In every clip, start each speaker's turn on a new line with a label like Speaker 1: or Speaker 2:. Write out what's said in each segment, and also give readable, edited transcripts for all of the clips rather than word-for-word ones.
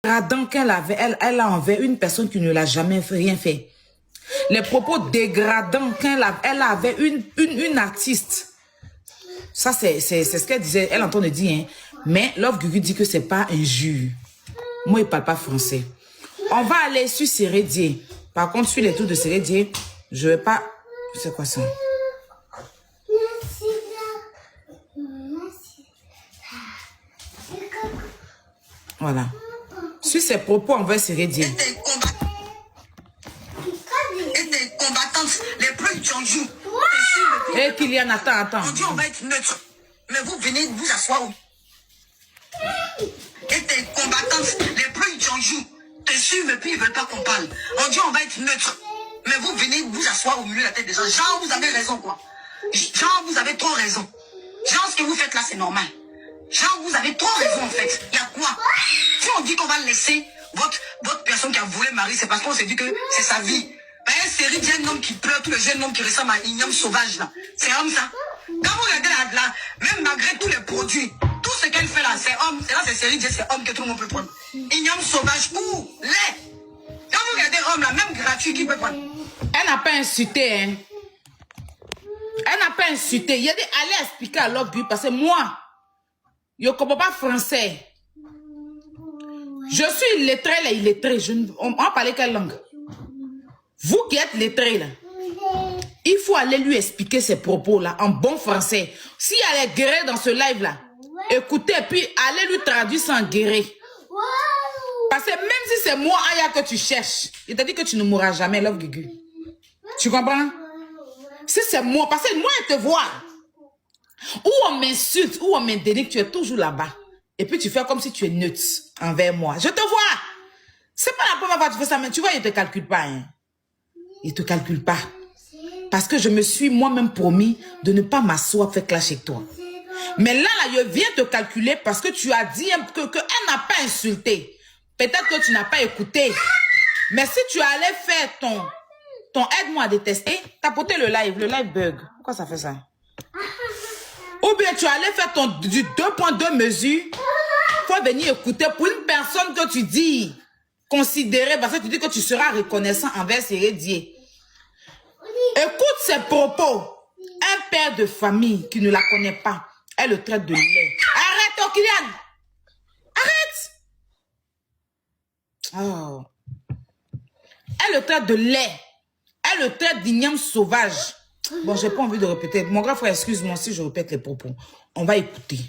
Speaker 1: dégradants qu'elle avait, elle a envers une personne qui ne l'a jamais rien fait. Les propos dégradants qu'elle avait une artiste. Ça, c'est ce qu'elle disait. Elle entend de dire. Hein. Mais Love Gugu dit que c'est pas injure. Moi, il ne parle pas français. On va aller sur Sérédier. Par contre, sur les tours de Sérédier, je ne vais pas... C'est quoi ça? Voilà. Sur ses propos envers Sérédier.
Speaker 2: Et des combattantes les plus tendus.
Speaker 1: Et Kylian, attends.
Speaker 2: On dit on va être neutre. Mais vous venez vous asseoir où? Et des combattantes les plus tendus te suivent et puis ils ne veulent pas qu'on parle. On dit on va être neutre. Mais vous venez vous asseoir au milieu de la tête des gens. Genre, vous avez raison, quoi. Genre, vous avez trop raison. Genre, ce que vous faites là, c'est normal. Genre, vous avez trop raison, en fait. Il y a quoi? Si on dit qu'on va laisser votre personne qui a volé Marie, c'est parce qu'on s'est dit que c'est sa vie. Mais une série de jeunes hommes qui pleurent, tous les jeunes hommes qui ressemblent à Ignam Sauvage, là. C'est homme, ça. Quand vous regardez là, même malgré tous les produits, tout ce qu'elle fait là, c'est homme. C'est là, c'est série de c'est homme que tout le monde peut prendre. Ignam Sauvage, ou lait. Quand vous regardez homme là, même gratuit, qui peut prendre?
Speaker 1: Elle n'a pas insulté, hein. Elle n'a pas insulté. Il y a des allez expliquer à Love Gugu parce que moi, je ne comprends pas français. Je suis illettré, là, illettré. On va parler quelle langue? Vous qui êtes lettré, là, il faut aller lui expliquer ses propos, là, en bon français. Si elle est guérée dans ce live-là, écoutez, puis allez lui traduire sans guérir. Parce que même si c'est moi, Aya, que tu cherches, il t'a dit que tu ne mourras jamais, Love Gugu. Tu comprends? Si c'est moi, parce que moi, je te vois. Ou on m'insulte, ou on m'indénigre, tu es toujours là-bas. Et puis tu fais comme si tu es neutre envers moi. Je te vois. C'est pas la première fois que tu fais ça, mais tu vois, il ne te calcule pas. Hein. Il ne te calcule pas. Parce que je me suis moi-même promis de ne pas m'asseoir faire clash avec toi. Mais là, je viens te calculer parce que tu as dit qu'elle n'a pas insulté. Peut-être que tu n'as pas écouté. Mais si tu allais faire ton aide-moi à détester, tapoter le live bug. Pourquoi ça fait ça? Ou bien tu allais faire du 2.2 mesures. Il faut venir écouter pour une personne que tu dis considérer, parce que tu dis que tu seras reconnaissant envers Sérédier. Écoute ses propos. Un père de famille qui ne la connaît pas, elle le traite de lait. Arrête, ton Kylian. Arrête. Oh. Elle le traite de lait. Elle le traite d'igname sauvage. Bon, j'ai pas envie de répéter. Mon grand frère, excuse-moi si je répète les propos. On va écouter.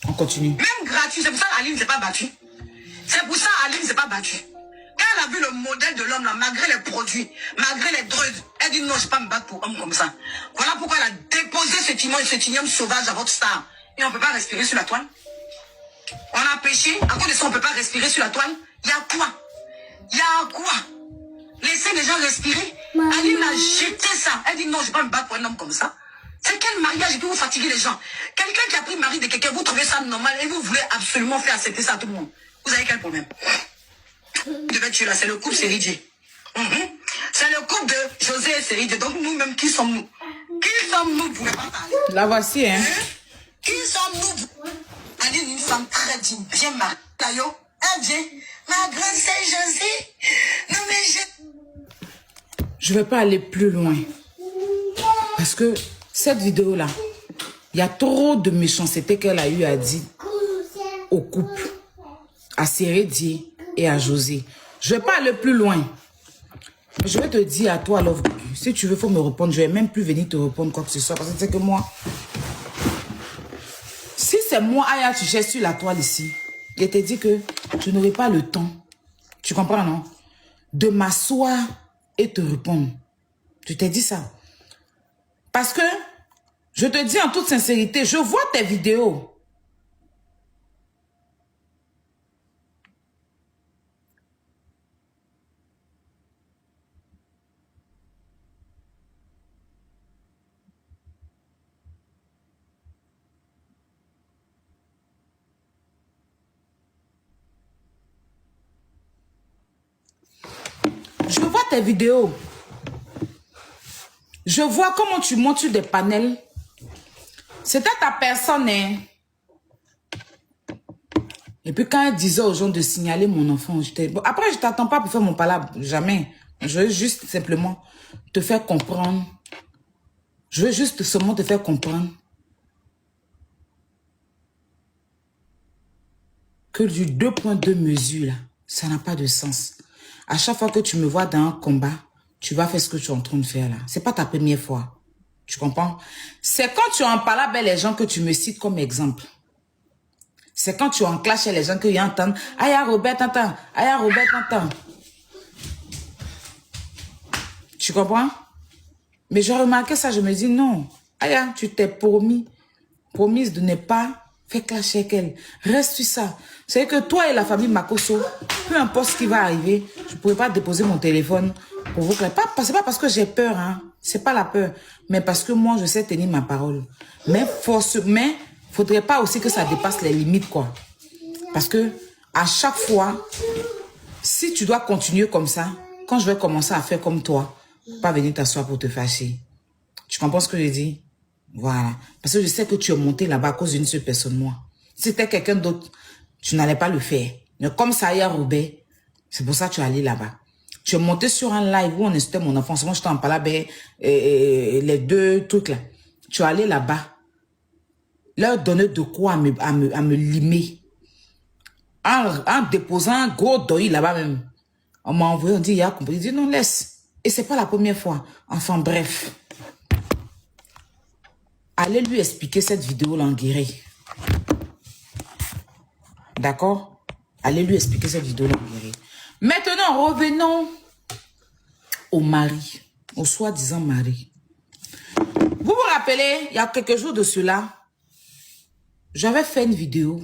Speaker 1: On continue.
Speaker 2: Même gratuit, c'est pour ça qu'Aline ne s'est pas battue. C'est pour ça qu'Aline ne s'est pas battue. Quand elle a vu le modèle de l'homme là, malgré les produits, malgré les drogues, elle dit non, je ne vais pas me battre pour homme comme ça. Voilà pourquoi elle a déposé ce igname sauvage à votre star. Et on ne peut pas respirer sur la toile. On a péché, à cause de ça, on ne peut pas respirer sur la toile. Il y a quoi? Il y a quoi? Laissez les gens respirer. Aline a jeté ça. Elle dit non, je ne vais pas me battre pour un homme comme ça. C'est quel mariage et puis vous fatiguez les gens? Quelqu'un qui a pris le mari de quelqu'un, vous trouvez ça normal et vous voulez absolument faire accepter ça à tout le monde. Vous avez quel problème? Vous devez tuer là, c'est le couple Sérédier. C'est le couple de José et Sérédier. Donc nous-mêmes, qui sommes-nous? Qui sommes-nous? Vous ne pouvez pas parler.
Speaker 1: La voici, hein?
Speaker 2: Qui sommes-nous? Aline, une femme très digne, bien mariée. Tayo, elle vient. Ma grande sœur José. Non mais
Speaker 1: je ne vais pas aller plus loin. Parce que cette vidéo-là, il y a trop de méchanceté qu'elle a eu à dire au couple, à Sérédier et à José. Je ne vais pas aller plus loin. Mais je vais te dire à toi, Love Gugu, si tu veux, il faut me répondre. Je ne vais même plus venir te répondre quoi que ce soit. Parce que c'est que moi, si c'est moi, Aya, tu cherches sur la toile ici, je t'ai dit que je n'aurai pas le temps, tu comprends, non? De m'asseoir et te répondre. Je t'ai dit ça. Parce que, je te dis en toute sincérité, je vois tes vidéos. Je vois tes vidéos. Je vois comment tu montes sur des panels. C'était ta personne, hein. Et puis quand elle disait aux gens de signaler mon enfant, j'étais... Bon, après, je t'attends pas pour faire mon palabre, jamais. Je veux juste simplement te faire comprendre. Je veux juste seulement te faire comprendre que du 2.2 mesures, là, ça n'a pas de sens. À chaque fois que tu me vois dans un combat, tu vas faire ce que tu es en train de faire là. C'est pas ta première fois. Tu comprends? C'est quand tu en parles avec les gens que tu me cites comme exemple. C'est quand tu en clash chez les gens qu'ils entendent. Aya Robert, t'entends. Aya Robert, t'entends. Tu comprends? Mais j'ai remarqué ça, je me dis non. Aya, tu t'es promise de ne pas faire clasher avec elle. Reste sur ça. C'est que toi et la famille Makosso, peu importe ce qui va arriver, je ne pourrai pas déposer mon téléphone pour vous clasher. C'est pas parce que j'ai peur, hein. C'est pas la peur. Mais parce que moi, je sais tenir ma parole. Mais faudrait pas aussi que ça dépasse les limites, quoi. Parce que à chaque fois, si tu dois continuer comme ça, quand je vais commencer à faire comme toi, pas venir t'asseoir pour te fâcher. Tu comprends ce que je dis? Voilà. Parce que je sais que tu es monté là-bas à cause d'une seule personne, moi. Si c'était quelqu'un d'autre, tu n'allais pas le faire. Mais comme ça, il y a Robert, c'est pour ça que tu es allé là-bas. Tu es monté sur un live où on insultait mon enfant. Moi, je t'en parlais, les deux trucs là. Tu es allé là-bas. Leur donner de quoi à me limer. En déposant un gros deuil là-bas même. On m'a envoyé, on dit, il y a compris. Il dit, non, laisse. Et c'est pas la première fois. Enfin, bref. Allez lui expliquer cette vidéo-là en guéri. D'accord? Allez lui expliquer cette vidéo-là en guéri. Maintenant, revenons au mari. Au soi-disant mari. Vous vous rappelez, il y a quelques jours de cela, j'avais fait une vidéo.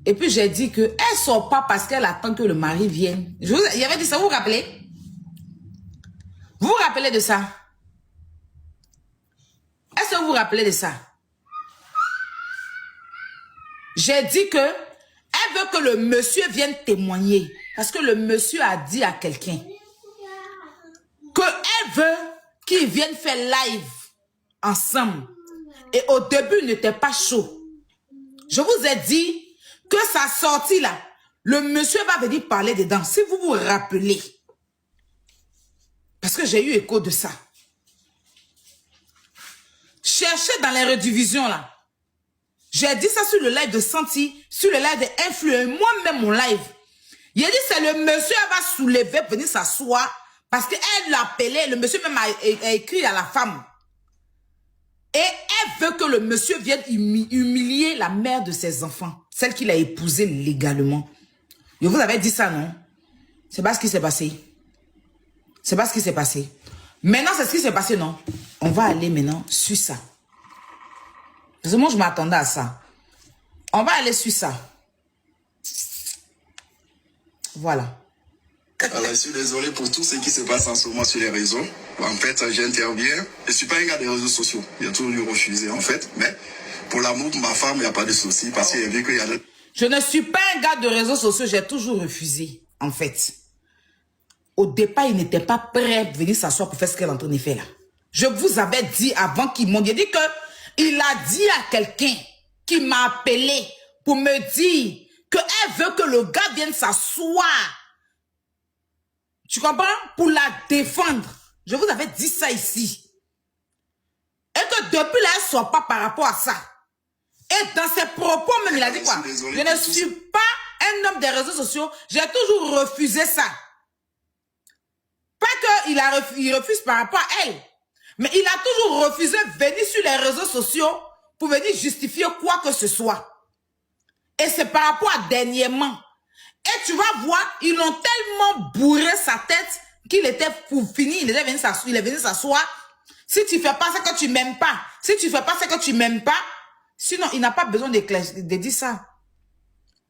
Speaker 1: Et puis j'ai dit qu'elle ne sort pas parce qu'elle attend que le mari vienne. Il avait dit ça, vous vous rappelez? Vous vous rappelez de ça? Est-ce que vous vous rappelez de ça? J'ai dit que elle veut que le monsieur vienne témoigner. Parce que le monsieur a dit à quelqu'un qu'elle veut qu'ils viennent faire live ensemble. Et au début, il n'était pas chaud. Je vous ai dit que sa sortie là, le monsieur va venir parler dedans. Si vous vous rappelez. Parce que j'ai eu écho de ça. Cherchez dans les redivisions là. J'ai dit ça sur le live de Santi, sur le live de Influence, moi-même mon live. Il a dit c'est le monsieur qui va soulever, venir s'asseoir, parce qu'elle l'appelait, le monsieur même a écrit à la femme. Et elle veut que le monsieur vienne humilier la mère de ses enfants, celle qu'il a épousée légalement. Je vous avais dit ça, non? C'est pas ce qui s'est passé. C'est pas ce qui s'est passé. Maintenant, c'est ce qui s'est passé, non? On va aller maintenant sur ça. Parce que moi, je m'attendais à ça. On va aller sur ça. Voilà.
Speaker 3: Alors, je suis désolé pour tout ce qui se passe en ce moment sur les réseaux. En fait, j'interviens. Je ne suis pas un gars des réseaux sociaux. J'ai toujours refusé, en fait. Mais pour l'amour de ma femme, il n'y a pas de souci. Parce qu'il y a vu qu'il y a...
Speaker 1: Je ne suis pas un gars de réseaux sociaux. J'ai toujours refusé, en fait. Au départ, il n'était pas prêt à venir s'asseoir pour faire ce qu'elle est en train de faire là. Je vous avais dit avant qu'il m'ont dit que il a dit à quelqu'un qui m'a appelé pour me dire qu'elle veut que le gars vienne s'asseoir. Tu comprends? Pour la défendre. Je vous avais dit ça ici. Et que depuis là, elle ne soit pas par rapport à ça. Et dans ses propos même, il a dit quoi? Je ne suis pas un homme des réseaux sociaux. J'ai toujours refusé ça. Pas qu'il refuse par rapport à elle. Mais il a toujours refusé de venir sur les réseaux sociaux pour venir justifier quoi que ce soit. Et c'est par rapport à dernièrement. Et tu vas voir, ils l'ont tellement bourré sa tête qu'il était pour finir, il est venu s'asseoir. Si tu fais pas ce que tu m'aimes pas, si tu fais pas ce que tu m'aimes pas, sinon il n'a pas besoin de dire ça.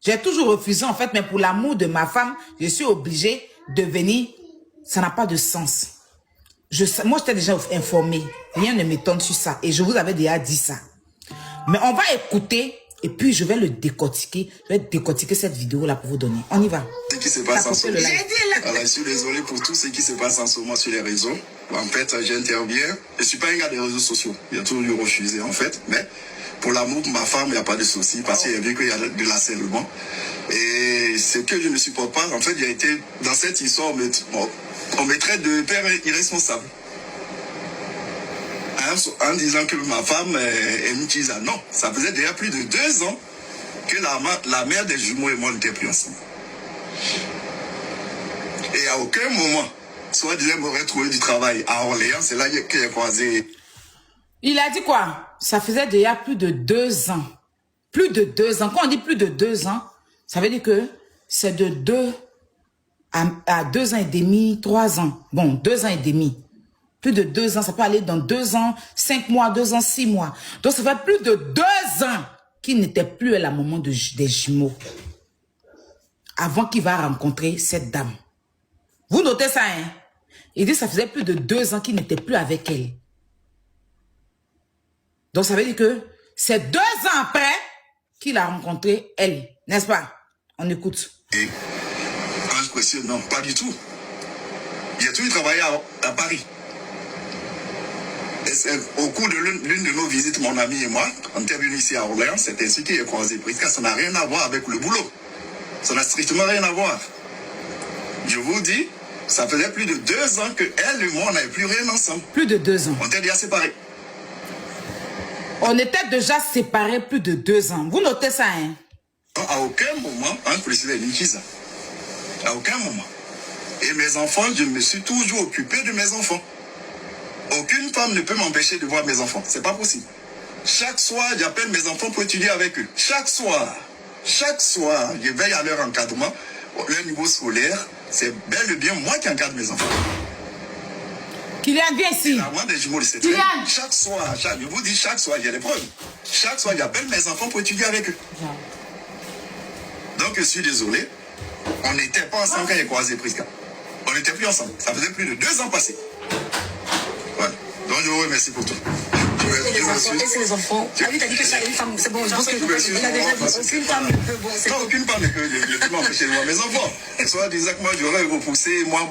Speaker 1: J'ai toujours refusé en fait, mais pour l'amour de ma femme, je suis obligée de venir. Ça n'a pas de sens. Moi, j'étais déjà informée. Rien ne m'étonne sur ça. Et je vous avais déjà dit ça. Mais on va écouter et puis je vais le décortiquer. Je vais décortiquer cette vidéo-là pour vous donner. On y va.
Speaker 3: Ce qui se passe en ce moment. Alors, je suis désolé pour tout ce qui se passe en ce moment sur les réseaux. En fait, j'interviens. Je ne suis pas un gars des réseaux sociaux. J'ai toujours refusé, en fait. Mais pour l'amour de ma femme, il n'y a pas de souci, parce qu'il y a vu qu'il y a de l'harcèlement. Et ce que je ne supporte pas, en fait, j'ai été dans cette histoire, on me traite de père irresponsable. En disant que ma femme est une tisa. Non, ça faisait déjà plus de 2 ans que la mère des jumeaux et moi n'étions plus ensemble. Et à aucun moment, soit disant m'aurait trouvé du travail à Orléans, c'est là que j'ai croisé.
Speaker 1: Il a dit quoi? Ça faisait déjà plus de 2 ans. Plus de 2 ans. Quand on dit plus de 2 ans, ça veut dire que c'est de 2 à 2 ans et demi, 3 ans. Bon, 2 ans et demi. Plus de 2 ans, ça peut aller dans 2 ans, 5 mois, 2 ans, 6 mois. Donc ça fait plus de 2 ans qu'il n'était plus à la maman des jumeaux. Avant qu'il va rencontrer cette dame. Vous notez ça, hein? Il dit que ça faisait plus de 2 ans qu'il n'était plus avec elle. Donc ça veut dire que c'est 2 ans après qu'il a rencontré elle. N'est-ce pas? On écoute.
Speaker 3: Et quand je questionne, non, pas du tout. J'ai toujours travaillé à Paris. Et au cours de l'une de nos visites, mon ami et moi, on était venus ici à Orléans, c'est ainsi qu'il est croisé. Parce ça n'a rien à voir avec le boulot. Ça n'a strictement rien à voir. Je vous dis, ça faisait plus de 2 ans que elle et moi, on n'avait plus rien ensemble.
Speaker 1: Plus de 2 ans.
Speaker 3: On était déjà séparés.
Speaker 1: On était déjà séparés plus de 2 ans. Vous notez ça, hein?
Speaker 3: À aucun moment, un président Nikiza. À aucun moment. Et mes enfants, je me suis toujours occupé de mes enfants. Aucune femme ne peut m'empêcher de voir mes enfants. C'est pas possible. Chaque soir, j'appelle mes enfants pour étudier avec eux. Chaque soir, je veille à leur encadrement, leur niveau scolaire. C'est bel et bien moi qui encadre mes enfants.
Speaker 1: Kylian, viens ici.
Speaker 3: La maman des jumeaux, c'est
Speaker 1: Kylian.
Speaker 3: chaque soir, je vous dis chaque soir, il y a des preuves. Chaque soir, j'appelle mes enfants pour étudier avec eux. Donc, je suis désolé. On n'était pas ensemble quand j'ai croisé Prisca. On n'était plus ensemble. Ça faisait plus de 2 ans passés. Voilà. Donc, je vous remercie pour tout.
Speaker 2: Et les enfants. Ah oui, t'as dit que ça, une femme, c'est bon. Je pense que il a déjà dit aucune femme ne peut. Bon, c'est
Speaker 3: non, aucune femme ne peut m'empêcher de voir mes enfants. Soit disant que moi, j'aurais repoussé, moi,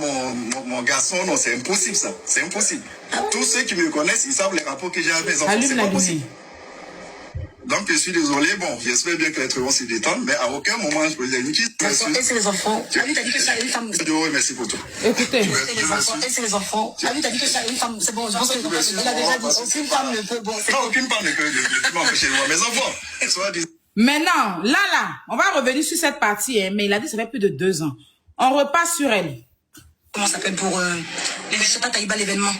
Speaker 3: mon garçon, non, c'est impossible ça. C'est impossible. Tous ceux qui me connaissent, ils savent les rapports que j'ai avec mes enfants. C'est pas possible. Donc, je suis désolé. Bon, j'espère bien que les trucs vont se détendre, mais à aucun moment, je peux dire une
Speaker 2: et c'est les enfants. Ah oui, t'as dit que ça, une femme.
Speaker 3: Je vous remercie pour tout.
Speaker 1: Écoutez.
Speaker 2: Et c'est les enfants. Ah oui, t'as dit que ça, une femme. C'est bon, je pense qu'il a déjà dit aucune femme ne peut. Bon,
Speaker 3: non, aucune femme ne peut m'empêcher de voir mes enfants. Soit disant.
Speaker 1: Maintenant, là, on va revenir sur cette partie, hein, mais il a dit que ça fait plus de 2 ans. On repasse sur elle.
Speaker 2: Comment ça s'appelle pour les résultats Taïba l'événement?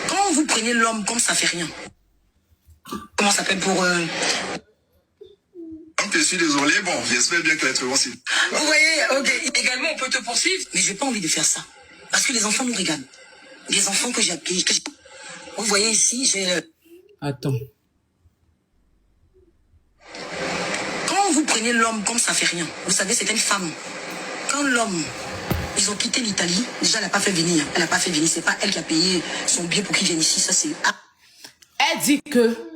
Speaker 2: Quand vous prenez l'homme comme ça fait rien. Comment ça s'appelle pour
Speaker 3: Donc, je suis désolé. Bon, j'espère bien que les trucs vont s'y.
Speaker 2: Vous voyez, ok. Également, on peut te poursuivre. Mais j'ai pas envie de faire ça. Parce que les enfants nous regardent. Les enfants que j'ai. Vous voyez ici, j'ai.
Speaker 1: Attends.
Speaker 2: Quand vous prenez l'homme comme ça fait rien. Vous savez, c'était une femme. Quand l'homme, ils ont quitté l'Italie, déjà, elle n'a pas fait venir. Elle n'a pas fait venir. C'est pas elle qui a payé son billet pour qu'il vienne ici. Ça, c'est.
Speaker 1: Elle dit que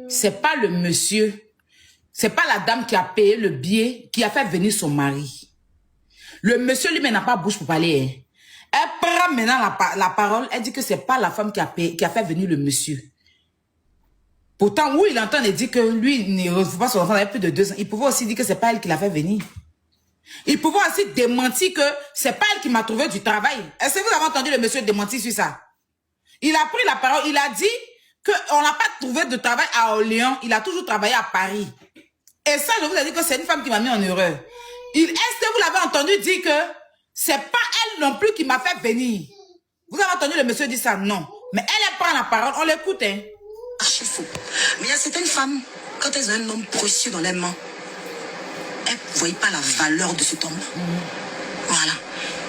Speaker 1: c'est pas le monsieur, c'est pas la dame qui a payé le billet, qui a fait venir son mari. Le monsieur lui-même n'a pas bouche pour parler. Hein. Elle prend maintenant la parole, elle dit que c'est pas la femme qui a fait venir le monsieur. Pourtant, oui, il entend et dit que lui, il ne reçoit pas son enfant depuis plus de 2 ans. Il pouvait aussi dire que c'est pas elle qui l'a fait venir. Il pouvait aussi démentir que c'est pas elle qui m'a trouvé du travail. Est-ce que vous avez entendu le monsieur démentir sur ça? Il a pris la parole, il a dit qu'on n'a pas trouvé de travail à Orléans, il a toujours travaillé à Paris. Et ça, je vous ai dit que c'est une femme qui m'a mis en erreur. Est-ce que vous l'avez entendu dire que c'est pas elle non plus qui m'a fait venir? Vous avez entendu le monsieur dire ça? Non. Mais elle prend la parole, on l'écoute. Hein.
Speaker 2: Archi faux. Mais il y a certaines femmes, quand elles ont un homme précieux dans les mains, elles ne voient pas la valeur de cet homme. Voilà.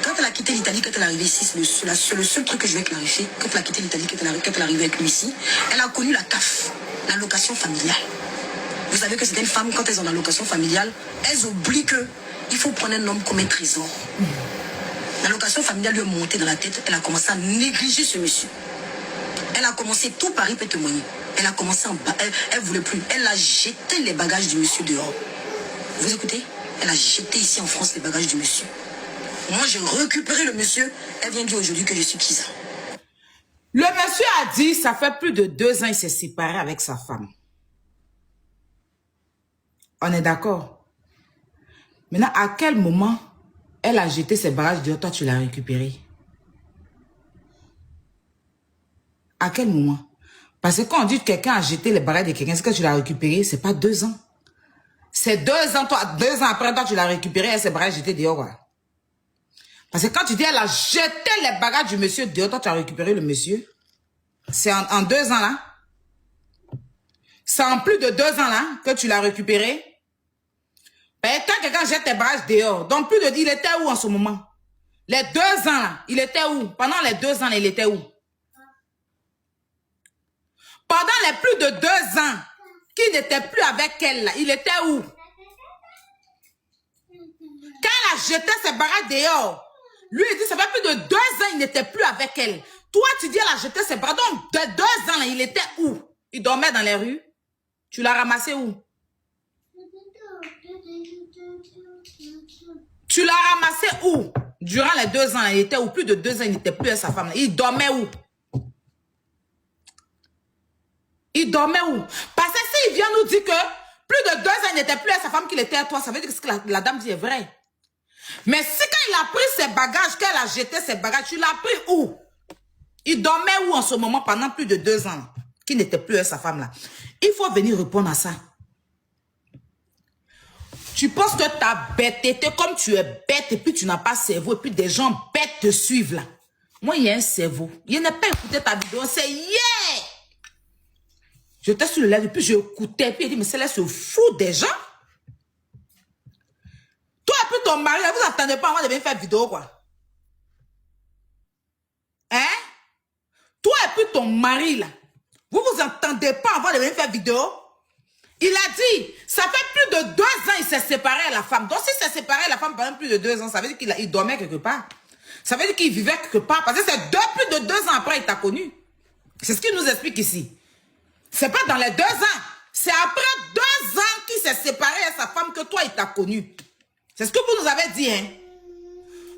Speaker 2: Quand elle a quitté l'Italie, quand elle est arrivée ici, c'est le seul truc que je vais clarifier. Quand elle a quitté l'Italie, quand elle est arrivée avec lui ici, elle a connu la CAF, l'allocation familiale. Vous savez que c'est une femme, quand elles ont l'allocation familiale, elles oublient qu'il faut prendre un homme comme un trésor. L'allocation familiale lui est montée dans la tête, elle a commencé à négliger ce monsieur. Elle a commencé, tout Paris peut témoigner. Elle a commencé en bas, elle voulait plus. Elle a jeté les bagages du monsieur dehors. Vous écoutez? Elle a jeté ici en France les bagages du monsieur. Moi, j'ai récupéré le monsieur. Elle vient dire aujourd'hui que je suis Kiza.
Speaker 1: Le monsieur a dit, ça fait plus de 2 ans, il s'est séparé avec sa femme. On est d'accord? Maintenant, à quel moment elle a jeté ses bagages dehors, toi tu l'as récupéré? À quel moment? Parce que quand on dit que quelqu'un a jeté les bagages de quelqu'un, c'est que tu l'as récupéré, c'est pas 2 ans. C'est 2 ans, toi, 2 ans après, toi tu l'as récupéré, elle s'est bagages jetés dehors, quoi. Parce que quand tu dis elle a jeté les bagages du monsieur dehors, toi tu as récupéré le monsieur. C'est en 2 ans là. C'est en plus de 2 ans là que tu l'as récupéré. Ben, quand quelqu'un jette tes bagages dehors, donc plus de dire, il était où en ce moment? Les 2 ans là, il était où? Pendant les 2 ans là, il était où? Pendant les plus de 2 ans, qu'il n'était plus avec elle là, il était où? Quand elle a jeté ses bagages dehors, lui il dit, ça fait plus de 2 ans, il n'était plus avec elle. Toi, tu dis, elle a jeté ses bagages, donc de 2 ans là, il était où? Il dormait dans les rues. Tu l'as ramassé où? Tu l'as ramassé où? Durant les 2 ans, il était où? Plus de 2 ans, il n'était plus avec sa femme. Il dormait où? Il dormait où? Parce que s'il vient nous dire que plus de 2 ans, il n'était plus avec sa femme qu'il était à toi, ça veut dire que ce que la dame dit est vrai. Mais si quand il a pris ses bagages, qu'elle a jeté ses bagages, tu l'as pris où? Il dormait où en ce moment pendant plus de 2 ans? Qu'il n'était plus avec sa femme là. Il faut venir répondre à ça. Tu penses que ta bêteté, comme tu es bête et puis tu n'as pas cerveau et puis des gens bêtes te suivent là. Moi, il y a un cerveau. Il n'a pas écouté ta vidéo, c'est hier. J'étais sur le live et puis j'écoutais et puis il dit, mais c'est là, se fout des gens. Toi et puis ton mari, là, vous n'attendez pas avant de venir faire vidéo quoi. Hein? Toi et puis ton mari là, vous vous entendez pas avant de venir faire vidéo. Il a dit, ça fait plus de 2 ans il s'est séparé à la femme. Donc s'il s'est séparé à la femme pendant plus de 2 ans, ça veut dire qu'il dormait quelque part. Ça veut dire qu'il vivait quelque part. Parce que c'est plus de 2 ans après il t'a connu. C'est ce qu'il nous explique ici. C'est pas dans les 2 ans. C'est après 2 ans qu'il s'est séparé à sa femme que toi il t'a connu. C'est ce que vous nous avez dit. Hein?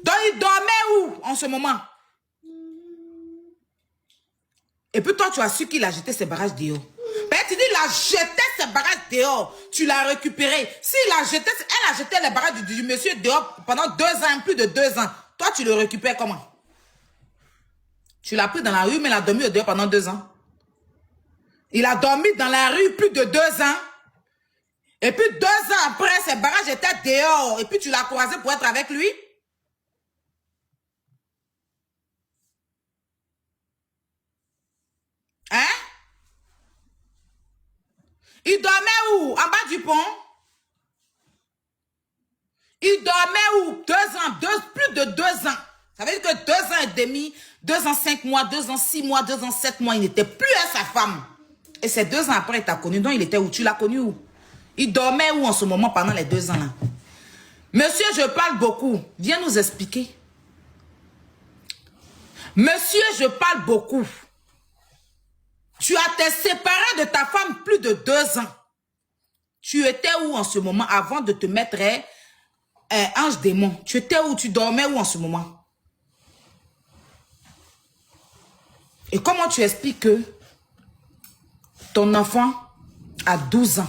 Speaker 1: Donc il dormait où en ce moment? Et puis toi tu as su qu'il a jeté ses bagages dehors. Ben, tu dis, il a jeté ses bagages dehors. Tu l'as récupéré. S'il a jeté, elle a jeté les bagages du monsieur dehors pendant 2 ans, plus de 2 ans. Toi, tu le récupères comment? Tu l'as pris dans la rue, mais il a dormi dehors pendant 2 ans. Il a dormi dans la rue plus de 2 ans. Et puis 2 ans après, ses bagages étaient dehors. Et puis tu l'as croisé pour être avec lui. Hein? Il dormait où? En bas du pont? Il dormait où? 2 ans, plus de 2 ans. Ça veut dire que 2 ans et demi, 2 ans 5 mois, 2 ans 6 mois, 2 ans 7 mois, il n'était plus à sa femme. Et c'est 2 ans après, il t'a connu. Donc il était où? Tu l'as connu où? Il dormait où en ce moment pendant les 2 ans là? Monsieur, je parle beaucoup. Viens nous expliquer. Monsieur, je parle beaucoup. Tu as été séparé de ta femme plus de 2 ans. Tu étais où en ce moment avant de te mettre ange démon? Tu étais où? Tu dormais où en ce moment? Et comment tu expliques que ton enfant a 12 ans?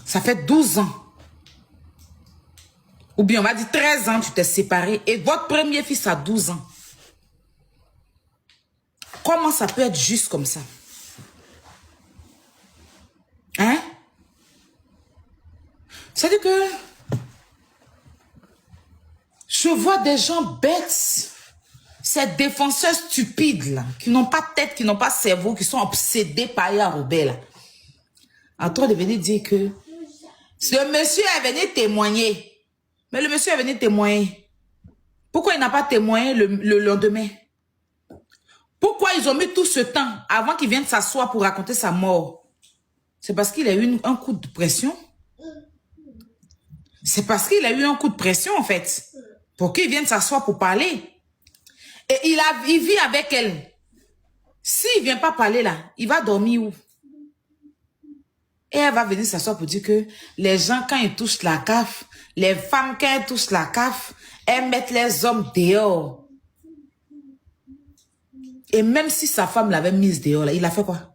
Speaker 1: Ça fait 12 ans. Ou bien on va dire 13 ans, tu t'es séparé. Et votre premier fils a 12 ans. Comment ça peut être juste comme ça? Hein? C'est-à-dire que je vois des gens bêtes, ces défenseurs stupides là, qui n'ont pas tête, qui n'ont pas cerveau, qui sont obsédés par Yarobé là, en train de venir dire que ce monsieur est venu témoigner. Mais le monsieur est venu témoigner. Pourquoi il n'a pas témoigné le lendemain? Pourquoi ils ont mis tout ce temps avant qu'il vienne s'asseoir pour raconter sa mort? C'est parce qu'il a eu un coup de pression. C'est parce qu'il a eu un coup de pression, en fait. Pour qu'il vienne s'asseoir pour parler. Et il vit avec elle. S'il ne vient pas parler là, il va dormir où? Et elle va venir s'asseoir pour dire que les gens, quand ils touchent la CAF, les femmes, quand elles touchent la CAF, elles mettent les hommes dehors. Et même si sa femme l'avait mise dehors, là, il a fait quoi?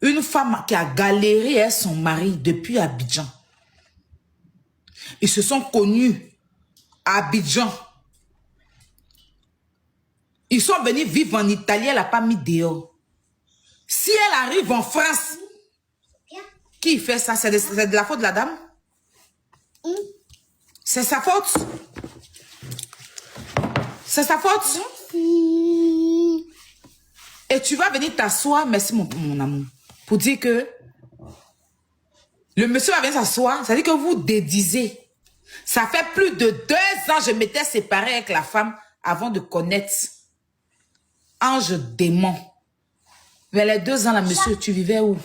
Speaker 1: Une femme qui a galéré avec son mari depuis Abidjan. Ils se sont connus à Abidjan. Ils sont venus vivre en Italie, elle n'a pas mis dehors. Si elle arrive en France, qui fait ça? C'est de la faute de la dame? C'est sa faute? C'est sa faute? Et tu vas venir t'asseoir, merci mon amour, pour dire que le monsieur va venir s'asseoir, ça veut dire que vous dédisez. Ça fait plus de 2 ans je m'étais séparée avec la femme avant de connaître Ange Démon. Mais les 2 ans là, monsieur, tu vivais où?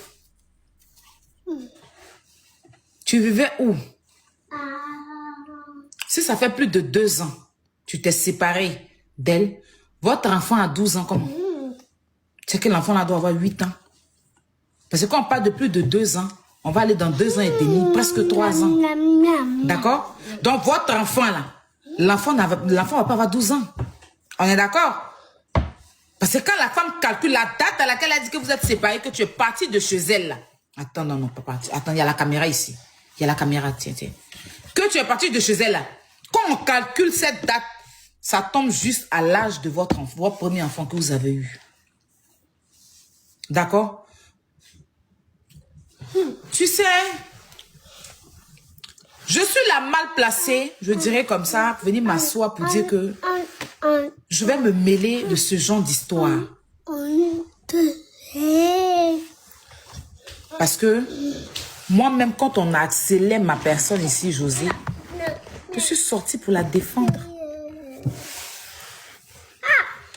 Speaker 1: Tu vivais où? Si ça fait plus de 2 ans, tu t'es séparé d'elle, votre enfant a 12 ans, comment? C'est que l'enfant là doit avoir 8 ans. Parce que quand on parle de plus de 2 ans, on va aller dans 2 ans et demi, presque 3 ans. D'accord? Donc votre enfant là, l'enfant va pas avoir 12 ans. On est d'accord? Parce que quand la femme calcule la date à laquelle elle a dit que vous êtes séparés, que tu es parti de chez elle là. Attends, non, pas parti. Attends, il y a la caméra ici. Il y a la caméra, tiens. Que tu es parti de chez elle là. Quand on calcule cette date, ça tombe juste à l'âge de votre premier enfant que vous avez eu. D'accord? Tu sais, je suis la mal placée, je dirais comme ça, pour venir m'asseoir pour dire que je vais me mêler de ce genre d'histoire. Parce que moi-même, quand on a accéléré ma personne ici, José, je suis sortie pour la défendre.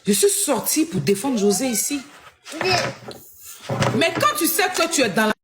Speaker 1: Je suis sortie pour défendre José ici. Mais quand tu sais que tu es dans la